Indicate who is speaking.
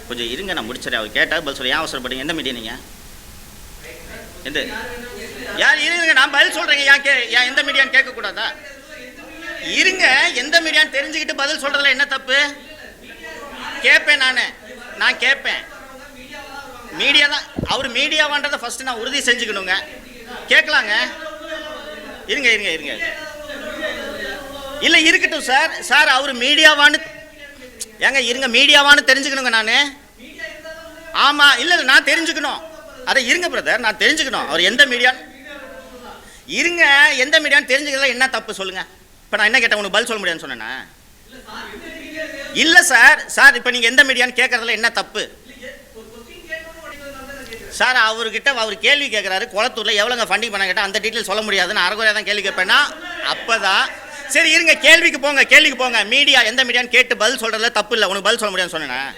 Speaker 1: கொஞ்சம் இருங்க, நான் முடிச்சிடறேன். அவர் கேட்டால் பதில் சொல்ல. ஏன் அவசரப்படுங்க? எந்த மீடியா நீங்கள்? எந்த யார்? இருங்க, நான் பதில் சொல்கிறேங்க. ஏன் எந்த மீடியான்னு கேட்கக்கூடாதா? இருங்க, எந்த மீடியான்னு தெரிஞ்சுக்கிட்டு பதில் சொல்கிறதுல என்ன தப்பு? கேட்பேன், நான் கேட்பேன். மீடியா தான் அவர் மீடியாவான்றதை ஃபஸ்ட்டு நான் உறுதி செஞ்சுக்கணுங்க. கேட்கலாங்க. இருங்க இல்லை இருக்கட்டும் சார் அவர் மீடியாவான்னு ஏங்க இருங்க, மீடியாவான்னு தெரிஞ்சுக்கணுங்க. நான் ஆமாம் இல்லை நான் தெரிஞ்சுக்கணும். அதை இருங்க பிரதர், நான் தெரிஞ்சுக்கணும் அவர் எந்த மீடியா. இருங்க, எந்த மீடியான்னு தெரிஞ்சுக்கிறதுல என்ன தப்பு சொல்லுங்க. இப்போ நான் என்ன கேட்டேன்? உனக்கு பதில் சொல்ல முடியாதுன்னு சொன்னேன்னா? இல்லை சார் இப்போ நீங்கள் எந்த மீடியான்னு கேட்கறதுல என்ன தப்பு சார்? அவர்கிட்ட அவர் கேள்வி கேட்குறாரு, குளத்தூரில் எவ்வளோங்க ஃபண்டிங் பண்ண கேட்டால் அந்த டீட்டெயில் சொல்ல முடியாதுன்னு அரைகுறையாக தான் கேள்வி கேட்பேன்னா அப்போ தான் சரி இருங்க, கேள்விக்கு போங்க. மீடியா எந்த மீடியான்னு கேட்டு பதில் சொல்கிறதுல தப்பு இல்லை. உனக்கு பதில் சொல்ல முடியாதுன்னு சொன்னேன்.